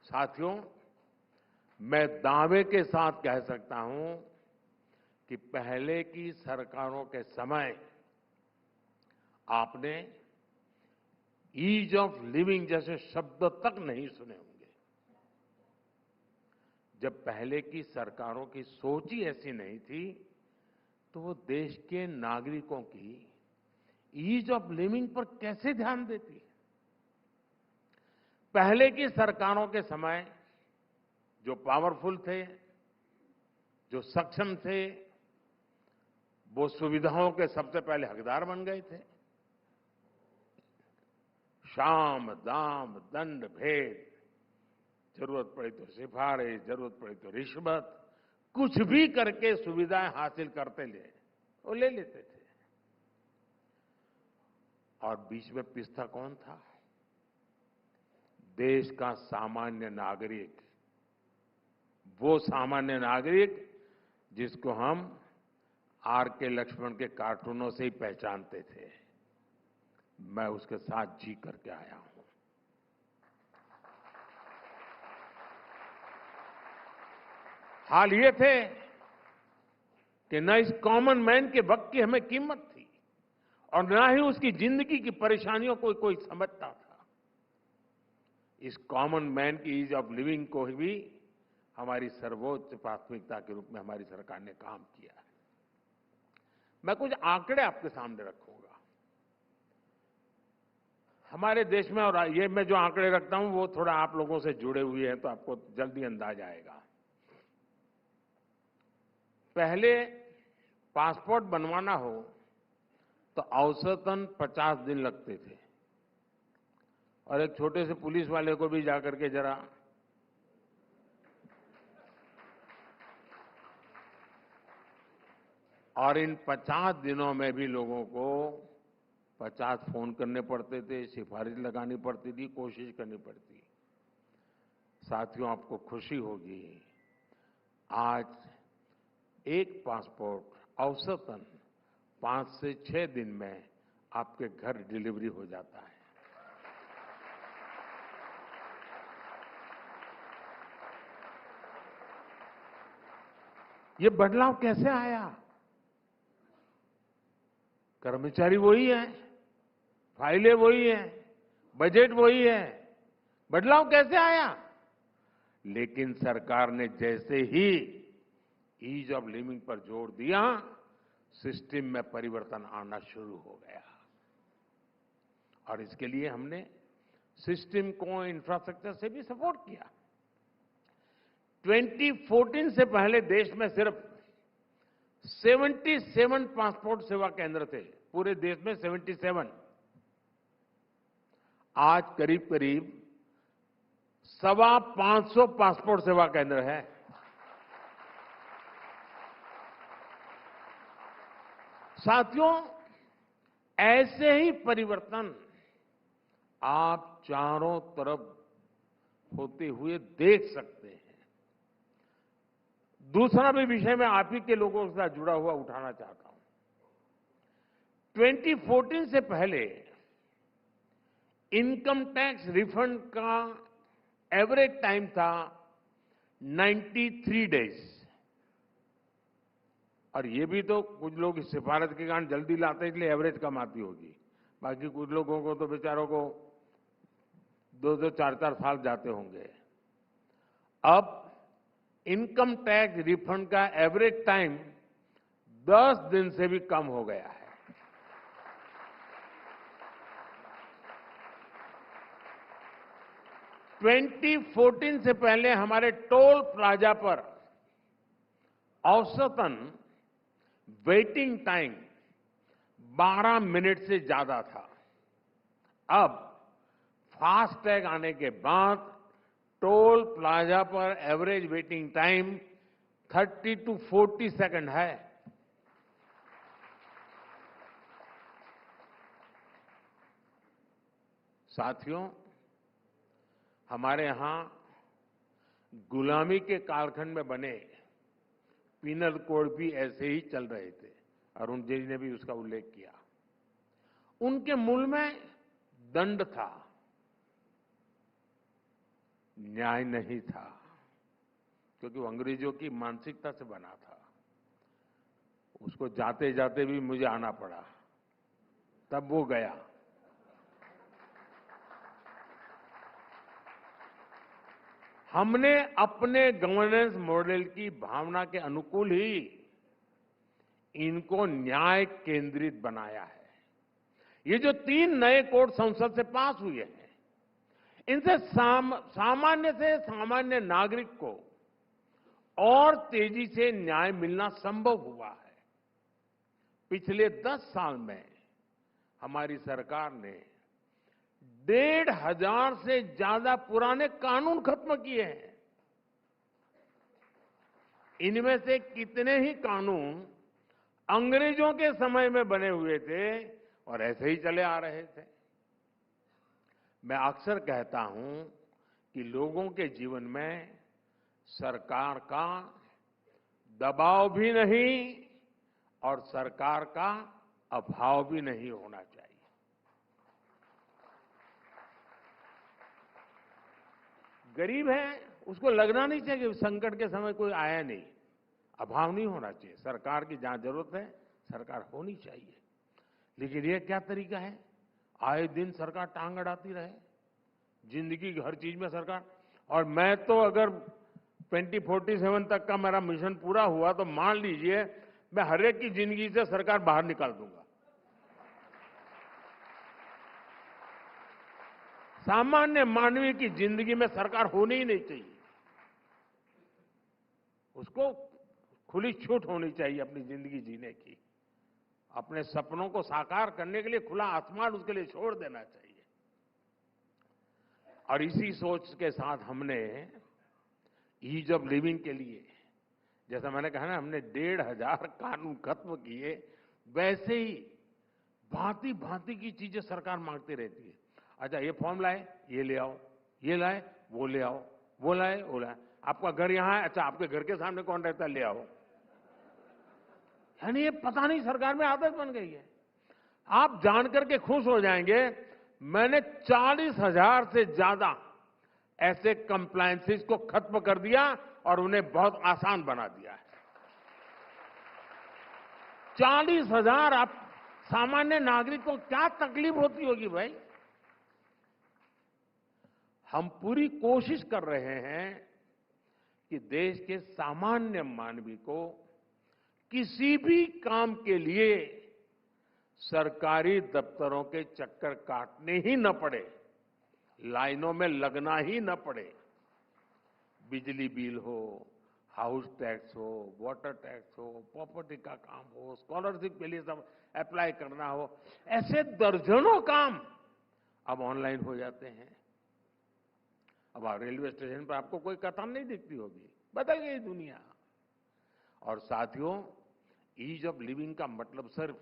साथियों, मैं दावे के साथ कह सकता हूं कि पहले की सरकारों के समय आपने ईज ऑफ लिविंग जैसे शब्द तक नहीं सुने होंगे। जब पहले की सरकारों की सोच ही ऐसी नहीं थी तो वो देश के नागरिकों की ईज ऑफ लिविंग पर कैसे ध्यान देती? पहले की सरकारों के समय जो पावरफुल थे, जो सक्षम थे, वो सुविधाओं के सबसे पहले हकदार बन गए थे। शाम, दाम, दंड, भेद, जरूरत पड़ी तो सिफारिश, जरूरत पड़ी तो रिश्वत, कुछ भी करके सुविधाएं हासिल करते ले वो ले लेते थे। और बीच में पिसता कौन था? देश का सामान्य नागरिक, वो सामान्य नागरिक जिसको हम आर के लक्ष्मण के कार्टूनों से ही पहचानते थे। मैं उसके साथ जी करके आया हूं। हाल ये थे कि न इस कॉमन मैन के वक्त की हमें कीमत थी और न ही उसकी जिंदगी की परेशानियों को कोई समझता था। इस कॉमन मैन की ईज ऑफ लिविंग को भी हमारी सर्वोच्च प्राथमिकता के रूप में हमारी सरकार ने काम किया है। मैं कुछ आंकड़े आपके सामने रखूंगा। हमारे देश में, और ये मैं जो आंकड़े रखता हूं वो थोड़ा आप लोगों से जुड़े हुए हैं तो आपको जल्दी अंदाज आएगा। पहले पासपोर्ट बनवाना हो तो औसतन 50 दिन लगते थे और एक छोटे से पुलिस वाले को भी जाकर के जरा और इन 50 दिनों में भी लोगों को 50 फोन करने पड़ते थे, सिफारिश लगानी पड़ती थी, कोशिश करनी पड़ती। साथियों, आपको खुशी होगी, आज एक पासपोर्ट औसतन 5 से 6 दिन में आपके घर डिलीवरी हो जाता है। ये बदलाव कैसे आया? कर्मचारी वही है, फाइलें वही हैं, बजट वही है, बदलाव कैसे आया? लेकिन सरकार ने जैसे ही ईज ऑफ लिविंग पर जोर दिया, सिस्टम में परिवर्तन आना शुरू हो गया। और इसके लिए हमने सिस्टम को, इंफ्रास्ट्रक्चर से भी सपोर्ट किया। 2014 से पहले देश में सिर्फ 77 पासपोर्ट सेवा केंद्र थे, पूरे देश में 77। आज करीब करीब 525 पासपोर्ट सेवा केंद्र है। साथियों, ऐसे ही परिवर्तन आप चारों तरफ होते हुए देख सकते हैं। दूसरा भी विषय मैं आप ही के लोगों के साथ जुड़ा हुआ उठाना चाहता हूं। 2014 से पहले इनकम टैक्स रिफंड का एवरेज टाइम था 93 डेज। और ये भी तो कुछ लोग इस सिफारिश के कारण जल्दी लाते हैं इसलिए एवरेज कम आती होगी, बाकी कुछ लोगों को तो बेचारों को 2-2, 4-4 साल जाते होंगे। अब इनकम टैक्स रिफंड का एवरेज टाइम 10 दिन से भी कम हो गया है। ट्वेंटी 2014 से पहले हमारे टोल प्लाजा पर औसतन वेटिंग टाइम 12 मिनट से ज्यादा था। अब फास्टैग आने के बाद टोल प्लाजा पर average waiting time 30 to 40 second है। साथियों, हमारे यहां गुलामी के कालखंड में बने पीनल कोड भी ऐसे ही चल रहे थे। अरुण जी ने भी उसका उल्लेख किया। उनके मूल में दंड था। न्याय नहीं था, क्योंकि वो अंग्रेजों की मानसिकता से बना था। उसको जाते जाते भी मुझे आना पड़ा, तब वो गया। हमने अपने गवर्नेंस मॉडल की भावना के अनुकूल ही इनको न्याय केंद्रित बनाया है। ये जो 3 नए कोड संसद से पास हुए हैं, इनसे सामान्य से सामान्य नागरिक को और तेजी से न्याय मिलना संभव हुआ है। पिछले 10 साल में हमारी सरकार ने 1,500 से ज्यादा पुराने कानून खत्म किए हैं। इनमें से कितने ही कानून अंग्रेजों के समय में बने हुए थे और ऐसे ही चले आ रहे थे। मैं अक्सर कहता हूं कि लोगों के जीवन में सरकार का दबाव भी नहीं और सरकार का अभाव भी नहीं होना चाहिए। गरीब है, उसको लगना नहीं चाहिए कि संकट के समय कोई आया नहीं। अभाव नहीं होना चाहिए। सरकार की जहां जरूरत है, सरकार होनी चाहिए। लेकिन ये क्या तरीका है? आए दिन सरकार टांग अड़ाती रहे, जिंदगी की हर चीज में सरकार। और मैं तो अगर 2047 तक का मेरा मिशन पूरा हुआ तो मान लीजिए मैं हर एक की जिंदगी से सरकार बाहर निकाल दूंगा। सामान्य मानवीय की जिंदगी में सरकार होनी ही नहीं चाहिए। उसको खुली छूट होनी चाहिए अपनी जिंदगी जीने की। अपने सपनों को साकार करने के लिए खुला आसमान उसके लिए छोड़ देना चाहिए। और इसी सोच के साथ हमने ईज ऑफ लिविंग के लिए, जैसा मैंने कहा ना, हमने 1,500 कानून खत्म किए। वैसे ही भांति भांति की चीजें सरकार मांगती रहती है। अच्छा, ये फॉर्म लाए, ये ले आओ, ये लाए, वो ले आओ, वो लाए, वो लाए। आपका घर यहां है, अच्छा आपके घर के सामने कौन रहता है, ले आओ। यानी ये पता नहीं सरकार में आदत बन गई है। आप जानकर के खुश हो जाएंगे, मैंने 40,000 से ज्यादा ऐसे कंप्लायंसेस को खत्म कर दिया और उन्हें बहुत आसान बना दिया है। 40,000। आप सामान्य नागरिक को क्या तकलीफ होती होगी भाई? हम पूरी कोशिश कर रहे हैं कि देश के सामान्य मानवी को किसी भी काम के लिए सरकारी दफ्तरों के चक्कर काटने ही न पड़े, लाइनों में लगना ही न पड़े। बिजली बिल हो, हाउस टैक्स हो, वाटर टैक्स हो, प्रॉपर्टी का काम हो, स्कॉलरशिप के लिए सब अप्लाई करना हो, ऐसे दर्जनों काम अब ऑनलाइन हो जाते हैं। अब रेलवे स्टेशन पर आपको कोई कतार नहीं दिखती होगी। बदल गई दुनिया। और साथियों, ईज ऑफ लिविंग का मतलब सिर्फ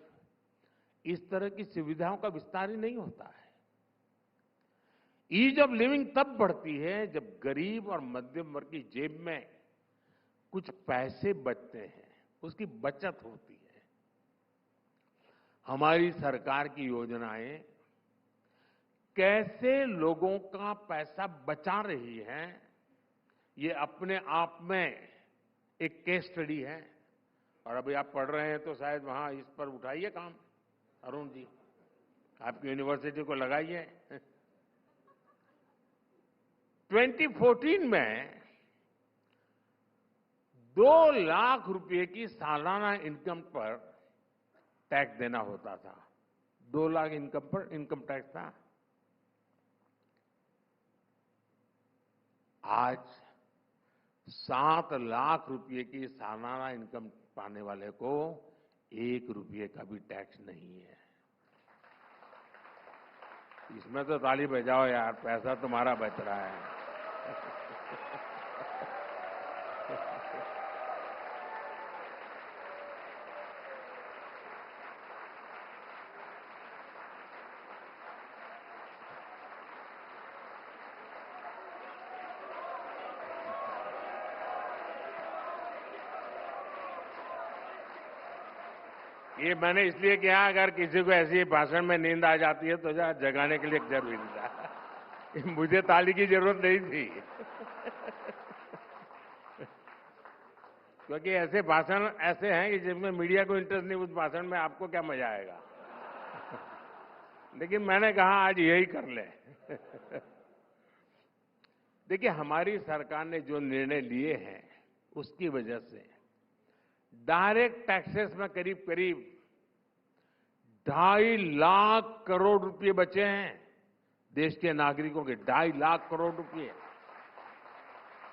इस तरह की सुविधाओं का विस्तार ही नहीं होता है। ईज ऑफ लिविंग तब बढ़ती है जब गरीब और मध्यम वर्ग की जेब में कुछ पैसे बचते हैं, उसकी बचत होती है। हमारी सरकार की योजनाएं कैसे लोगों का पैसा बचा रही हैं, ये अपने आप में एक केस स्टडी है। और अभी आप पढ़ रहे हैं तो शायद वहां इस पर उठाइए काम, अरुण जी, आपकी यूनिवर्सिटी को लगाइए। 2014 में 2 लाख रुपए की सालाना इनकम पर टैक्स देना होता था। 2 लाख इनकम पर इनकम टैक्स था। आज 7 लाख रुपए की सालाना इनकम पाने वाले को 1 रुपये का भी टैक्स नहीं है। इसमें तो ताली बजाओ यार, पैसा तुम्हारा बच रहा है। ये मैंने इसलिए किया, अगर किसी को ऐसी भाषण में नींद आ जाती है तो जगाने के लिए जरूरी था। मुझे ताली की जरूरत नहीं थी। क्योंकि ऐसे भाषण ऐसे हैं कि जिसमें मीडिया को इंटरेस्ट नहीं, उस भाषण में आपको क्या मजा आएगा। लेकिन मैंने कहा आज यही कर ले। देखिए, हमारी सरकार ने जो निर्णय लिए हैं उसकी वजह से डायरेक्ट टैक्सेस में करीब करीब 2.5 लाख करोड़ रुपए बचे हैं। देश के नागरिकों के 2.5 लाख करोड़ रुपए।